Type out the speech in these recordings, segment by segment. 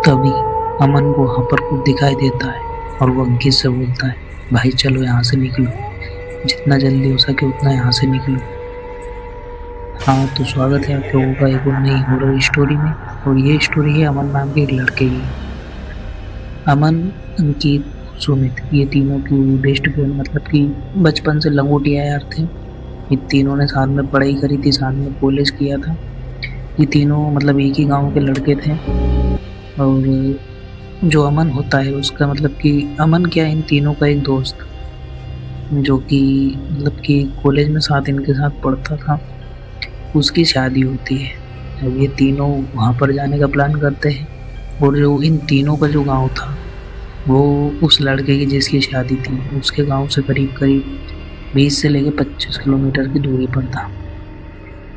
तभी अमन को वहाँ पर कुछ दिखाई देता है और वो अंकित से बोलता है, भाई चलो यहाँ से निकलो, जितना जल्दी हो सके उतना यहाँ से निकलो। हाँ, तो स्वागत है आप लोगों का एक और नई हॉरर स्टोरी में। और ये स्टोरी है अमन नाम के एक लड़के की। अमन, अंकित, सुमित, ये तीनों की बेस्ट फ्रेंड, मतलब कि बचपन से लंगोटिया यार थे। ये तीनों ने साथ में पढ़ाई करी थी, साथ में कॉलेज किया था। ये तीनों मतलब एक ही गांव के लड़के थे। और जो अमन होता है उसका मतलब कि अमन क्या, इन तीनों का एक दोस्त जो कि मतलब कि कॉलेज में साथ इनके साथ पढ़ता था, उसकी शादी होती है। अब ये तीनों वहाँ पर जाने का प्लान करते हैं। और जो इन तीनों का जो गांव था वो उस लड़के की जिसकी शादी थी उसके गांव से करीब करीब 20 से लेकर 25 किलोमीटर की दूरी पर था।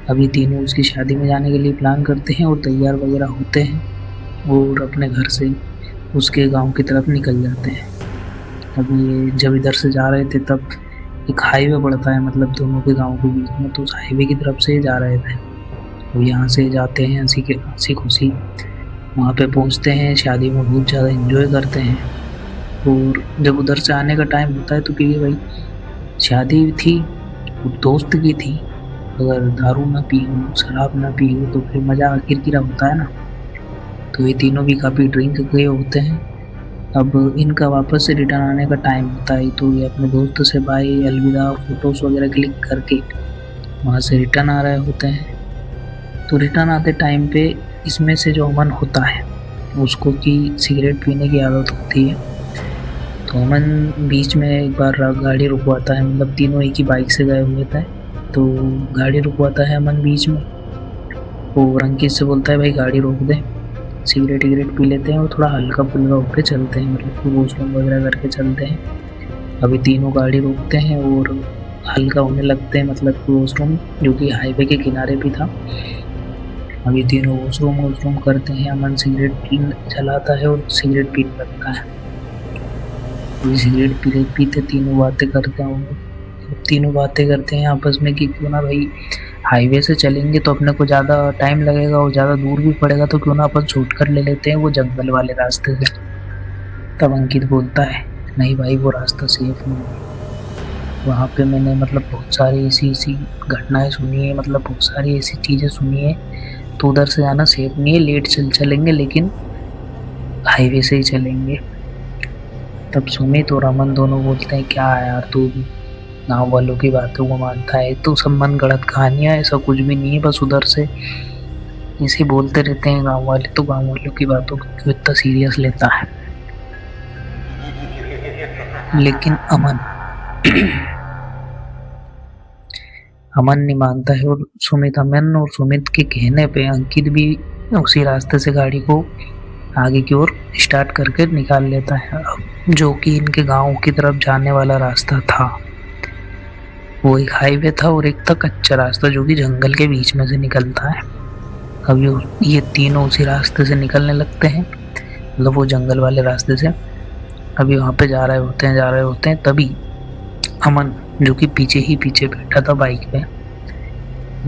अभी तीनों उसकी शादी में जाने के लिए प्लान करते हैं और तैयार वगैरह होते हैं और अपने घर से उसके गांव की तरफ निकल जाते हैं। अभी ये जब इधर से जा रहे थे तब एक हाईवे पड़ता है, मतलब दोनों के गांव के बीच में, तो उस हाईवे की तरफ से जा रहे थे। और यहाँ से जाते हैं हंसी खुशी, वहाँ पे पहुँचते हैं, शादी में बहुत ज़्यादा एंजॉय करते हैं। और जब उधर से आने का टाइम होता है तो क्योंकि भाई शादी थी और दोस्त की थी, अगर दारू ना पी हो, शराब ना पी हो तो फिर मज़ा किरकिरा होता है ना। तो ये तीनों भी काफ़ी ड्रिंक किए होते हैं। अब इनका वापस से रिटर्न आने का टाइम होता है तो ये अपने दोस्त से बाय अलविदा फोटोज़ वगैरह क्लिक करके वहाँ से रिटर्न आ रहे होते हैं। तो रिटर्न आते टाइम पे इसमें से जो अमन होता है उसको की सिगरेट पीने की आदत होती है। तो अमन बीच में एक बार गाड़ी रुकवाता है, मतलब तीनों एक ही बाइक से गए हुए थे, तो गाड़ी रुकवाता है अमन बीच में। और अंकित से बोलता है भाई गाड़ी रोक दे, सिगरेट विगरेट पी लेते हैं और थोड़ा हल्का फुल्का होकर चलते हैं, मतलब कि वॉशरूम वगैरह करके चलते हैं। अभी तीनों गाड़ी रोकते हैं और हल्का होने लगते हैं, मतलब कि वॉशरूम जो कि हाईवे के किनारे भी था। अभी तीनों वॉशरूम करते हैं, अमन सिगरेट जलाता है और सिगरेट पीने लगता है। अभी सिगरेट पीते तीनों बातें करते हैं, तीनों बातें करते हैं आपस में कि क्यों ना भाई हाईवे से चलेंगे तो अपने को ज़्यादा टाइम लगेगा और ज़्यादा दूर भी पड़ेगा, तो क्यों ना अपन शॉर्टकट ले लेते हैं वो जंगल वाले रास्ते से। तब अंकित बोलता है नहीं भाई वो रास्ता सेफ नहीं है, वहाँ पे मैंने मतलब बहुत सारी ऐसी घटनाएं सुनी है, मतलब बहुत सारी ऐसी चीज़ें सुनी है, तो उधर से जाना सेफ नहीं है। लेट चलेंगे लेकिन हाईवे से ही चलेंगे। तब सुमित और अमन दोनों बोलते हैं क्या है यार तू गाँव वालों की बातों को मानता है, तो सब मन गढ़ंत कहानियाँ, ऐसा कुछ भी नहीं है, बस उधर से इसे बोलते रहते हैं गाँव वाले, तो गाँव वालों की बातों को क्यों इतना सीरियस लेता है। लेकिन अमन नहीं मानता है और अमन और सुमित के कहने पे अंकित भी उसी रास्ते से गाड़ी को आगे की ओर स्टार्ट करके निकाल लेता है, जो कि इनके गांव की तरफ जाने वाला रास्ता था। वो एक हाईवे था और एक था कच्चा रास्ता जो कि जंगल के बीच में से निकलता है। अब ये तीनों उसी रास्ते से निकलने लगते हैं, मतलब वो जंगल वाले रास्ते से। अभी वहाँ पे जा रहे होते हैं तभी अमन जो कि पीछे बैठा था बाइक पे,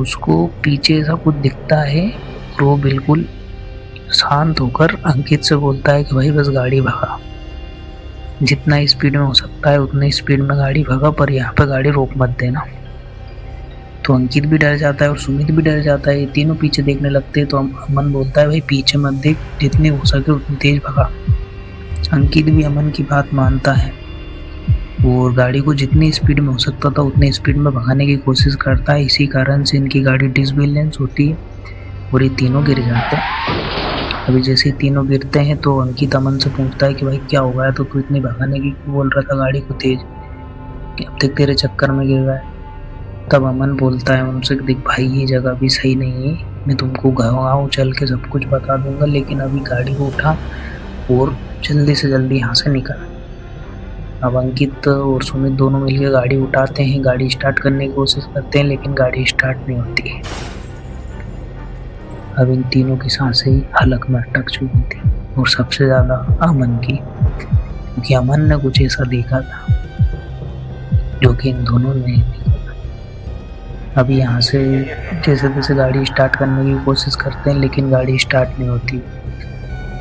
उसको पीछे ऐसा कुछ दिखता है और वो बिल्कुल शांत होकर अंकित से बोलता है कि भाई बस गाड़ी भगा, जितना स्पीड में हो सकता है उतनी स्पीड में गाड़ी भगा, पर यहाँ पे गाड़ी रोक मत देना। तो अंकित भी डर जाता है और सुमित भी डर जाता है, ये तीनों पीछे देखने लगते हैं। तो अमन बोलता है भाई पीछे मत देख, जितनी हो सके उतनी तेज भगा। अंकित भी अमन की बात मानता है और गाड़ी को जितनी स्पीड में हो सकता था उतनी स्पीड में भगाने की कोशिश करता है। इसी कारण से इनकी गाड़ी डिसबैलेंस होती है और ये तीनों गिर जाते हैं। अभी जैसे ही तीनों गिरते हैं तो अंकित अमन से पूछता है कि भाई क्या हो गया, तो तू इतनी भगाने की बोल रहा था गाड़ी को तेज, अब तक तेरे चक्कर में गिर रहा है। तब अमन बोलता है उनसे देख भाई ये जगह भी सही नहीं है, मैं तुमको गाँव चल के सब कुछ बता दूंगा, लेकिन अभी गाड़ी को उठा और जल्दी से जल्दी यहाँ से निकल। अब अंकित और सुमित दोनों मिलकर गाड़ी उठाते हैं, गाड़ी स्टार्ट करने की कोशिश करते हैं, लेकिन गाड़ी स्टार्ट नहीं होती है। अब इन तीनों की सांसें हलक में अटक चुकी थी और सबसे ज़्यादा अमन की, क्योंकि अमन ने कुछ ऐसा देखा था जो कि इन दोनों ने नहीं देखा। अभी यहाँ से जैसे तैसे गाड़ी स्टार्ट करने की कोशिश करते हैं, लेकिन गाड़ी स्टार्ट नहीं होती।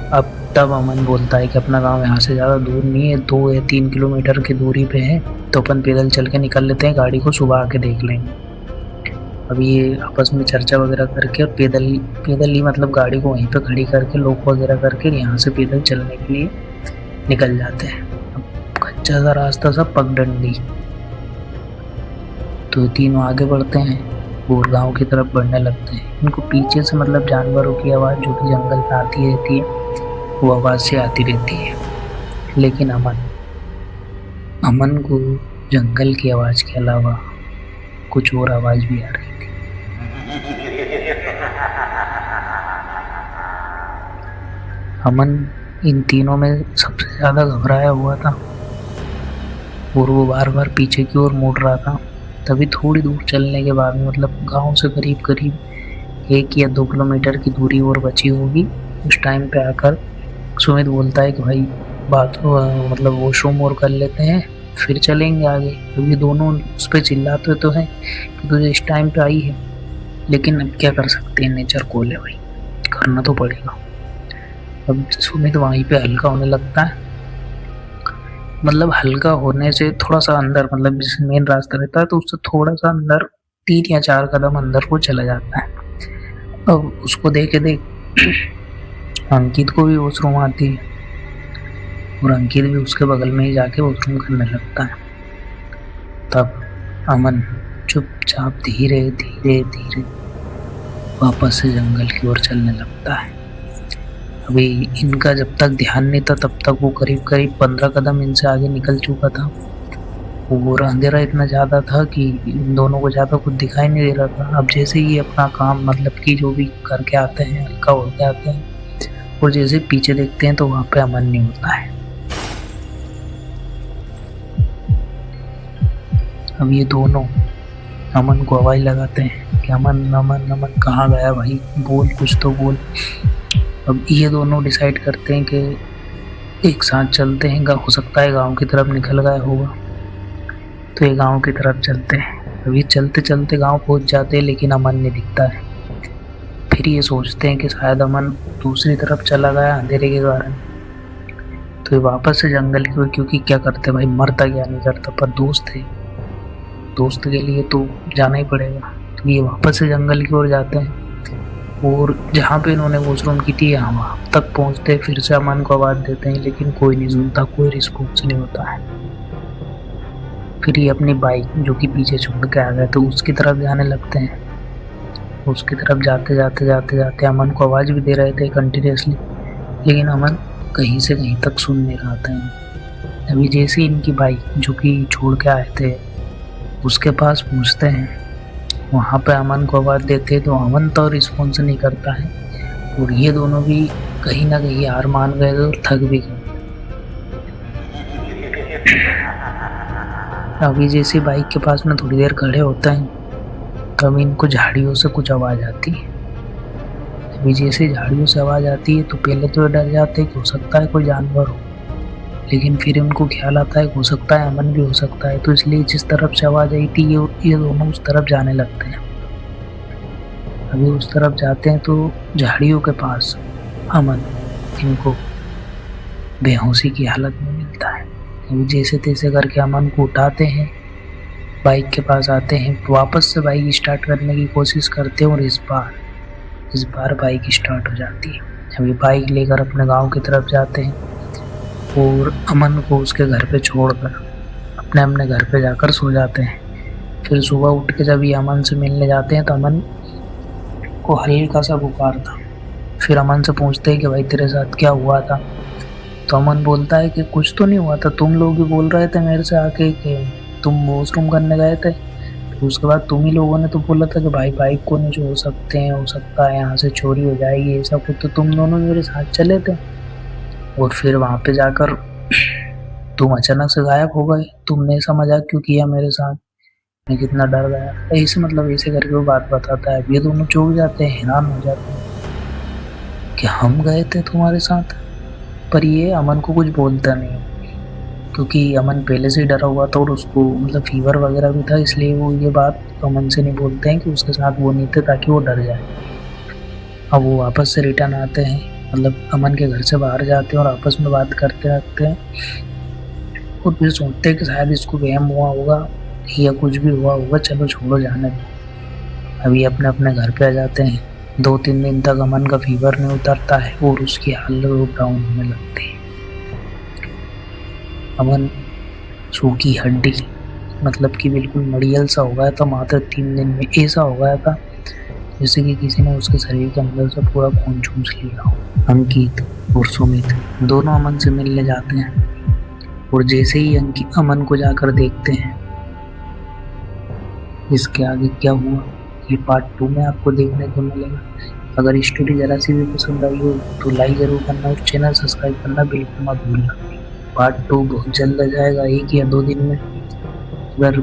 अब तब अमन बोलता है कि अपना गांव यहाँ से ज़्यादा दूर नहीं है, 2 या 3 किलोमीटर की दूरी पे है, तो अपन पैदल चल के निकल लेते हैं, गाड़ी को सुबह आके देख लेंगे। अभी ये आपस में चर्चा वगैरह करके और पैदल पैदल ही मतलब गाड़ी को वहीं पे खड़ी करके लॉक वगैरह करके यहाँ से पैदल चलने के लिए निकल जाते हैं। अब कच्चा सा रास्ता, सब पगडंडी, तो तीनों आगे बढ़ते हैं और गाँव की तरफ बढ़ने लगते हैं। इनको पीछे से मतलब जानवरों की आवाज़ जो कि जंगल में आती रहती है वो आवाज़ से आती रहती है, लेकिन अमन को जंगल की आवाज़ के अलावा कुछ और आवाज़ भी आ रही थी। अमन इन तीनों में सबसे ज़्यादा घबराया हुआ था और वो बार बार पीछे की ओर मुड़ रहा था। तभी थोड़ी दूर चलने के बाद में मतलब गांव से करीब करीब 1 या 2 किलोमीटर की दूरी और बची होगी, उस टाइम पे आकर सुमित बोलता है कि भाई बात मतलब वॉशरूम और कर लेते हैं फिर चलेंगे आगे। क्योंकि तो दोनों उस पर चिल्लाते तो हैं कि तुझे इस टाइम पे आई है, लेकिन अब क्या कर सकते हैं, नेचर कॉल है भाई, करना तो पड़ेगा। अब सुमित वहीं पे हल्का होने लगता है, मतलब हल्का होने से थोड़ा सा अंदर, मतलब जिस मेन रास्ता रहता है तो उससे थोड़ा सा अंदर 3 या 4 कदम अंदर को चला जाता है। अब उसको देख अंकित को भी वॉशरूम आती है और अंकित भी उसके बगल में ही जाके वॉशरूम करने लगता है। तब अमन चुपचाप धीरे धीरे धीरे वापस से जंगल की ओर चलने लगता है। अभी इनका जब तक ध्यान नहीं था तब तक वो करीब करीब 15 कदम इनसे आगे निकल चुका था और अंधेरा इतना ज़्यादा था कि इन दोनों को ज़्यादा कुछ दिखाई नहीं दे रहा था। अब जैसे ही अपना काम मतलब कि जो भी करके आते हैं हल्का होके आते हैं और जैसे पीछे देखते हैं तो वहाँ पे अमन नहीं होता है। अब ये दोनों अमन को आवाज़ लगाते हैं कि अमन अमन अमन कहाँ गया भाई, बोल, कुछ तो बोल। अब ये दोनों डिसाइड करते हैं कि एक साथ चलते हैं, हो सकता है गांव की तरफ निकल गया होगा, तो ये गांव की तरफ चलते हैं। अभी चलते चलते गांव पहुंच जाते हैं लेकिन अमन नहीं दिखता है। फिर ये सोचते हैं कि शायद अमन दूसरी तरफ चला गया अंधेरे के कारण, तो ये वापस से जंगल की ओर, क्योंकि क्या करते भाई, मरता क्या नहीं करता, पर दोस्त है, दोस्त के लिए तो जाना ही पड़ेगा। तो ये वापस से जंगल की ओर जाते हैं और जहाँ पे इन्होंने वॉशरूम की थी वहाँ तक पहुँचते फिर से अमन को आवाज़ देते हैं लेकिन कोई नहीं सुनता, कोई रिस्पॉन्स नहीं होता है। फिर ये अपनी बाइक जो कि पीछे छोड़ के आ गए तो उसकी तरफ जाने लगते हैं। उसकी तरफ जाते जाते जाते जाते अमन को आवाज़ भी दे रहे थे कंटिन्यूसली, लेकिन अमन कहीं से कहीं तक सुन नहीं रहा था। अभी जैसे इनकी बाइक जो कि छोड़ के आए थे उसके पास पहुँचते हैं, वहाँ पे अमन को आवाज़ देते तो अमन तो रिस्पॉन्स नहीं करता है और ये दोनों भी कहीं ना कहीं हार मान गए और थक भी गए। अभी जैसे बाइक के पास में थोड़ी देर खड़े होते हैं तब इनको झाड़ियों से कुछ आवाज़ आती है। अभी जैसे झाड़ियों से आवाज़ आती है तो पहले तो डर जाते हैं कि हो सकता है कोई जानवर हो, लेकिन फिर उनको ख्याल आता है हो सकता है अमन भी हो सकता है, तो इसलिए जिस तरफ से आवाज़ आई थी ये दोनों उस तरफ जाने लगते हैं। अभी उस तरफ जाते हैं तो झाड़ियों के पास अमन इनको बेहोशी की हालत में मिलता है। अभी जैसे तैसे करके अमन को उठाते हैं, बाइक के पास आते हैं, वापस से बाइक स्टार्ट करने की कोशिश करते हैं और इस बार बाइक स्टार्ट हो जाती है। अभी बाइक लेकर अपने गाँव की तरफ जाते हैं और अमन को उसके घर पे छोड़कर अपने घर पे जाकर सो जाते हैं। फिर सुबह उठ के जब ये अमन से मिलने जाते हैं तो अमन को हल्का सा बुखार था। फिर अमन से पूछते हैं कि भाई तेरे साथ क्या हुआ था, तो अमन बोलता है कि कुछ तो नहीं हुआ था, तुम लोग भी बोल रहे थे मेरे से आके कि तुम वॉशरूम करने गए थे, तो उसके बाद तुम ही लोगों ने तो बोला था कि भाई बाइक को नहीं छोड़ सकते हैं, हो सकता है यहाँ से चोरी हो जाएगी ऐसा कुछ, तो तुम दोनों मेरे साथ चले थे और फिर वहाँ पे जाकर तुम अचानक से गायब हो गए, तुमने ऐसा मजाक क्यों किया मेरे साथ, मैं कितना डर गया, ऐसे मतलब ऐसे करके वो बात बताता है। ये दोनों चौंक जाते हैं, हैरान हो जाते हैं कि हम गए थे तुम्हारे साथ, पर ये अमन को कुछ बोलता नहीं क्योंकि अमन पहले से डरा हुआ था और उसको मतलब फीवर वगैरह भी था, इसलिए वो ये बात अमन से नहीं बोलते हैं कि उसके साथ वो नहीं थे ताकि वो डर जाए। अब वो वापस से रिटर्न आते हैं मतलब अमन के घर से बाहर जाते हैं और आपस में बात करते रहते हैं और फिर सोचते हैं कि शायद इसको वहम हुआ होगा या कुछ भी हुआ होगा, चलो छोड़ो जाने दो। अभी अपने अपने घर पे आ जाते हैं। 2-3 दिन तक अमन का फीवर नहीं उतरता है और उसकी हालत डाउन होने लगती है। अमन सूखी हड्डी, मतलब कि बिल्कुल मड़ियल सा हो गया था मात्र 3 दिन में। ऐसा हो गया था जैसे कि किसी ने उसके शरीर के अंदर से पूरा खून चूस लिया हो। अंकित और सुमित दोनों अमन से मिलने जाते हैं और जैसे ही अंकित अमन को जाकर देखते हैं, इसके आगे क्या हुआ ये पार्ट 2 में आपको देखने को मिलेगा। अगर स्टोरी जरा सी भी पसंद आई हो तो लाइक जरूर करना और चैनल सब्सक्राइब करना बिल्कुल मत भूलना। पार्ट 2 बहुत जल्द आ जाएगा, 1 या 2 दिन में। अगर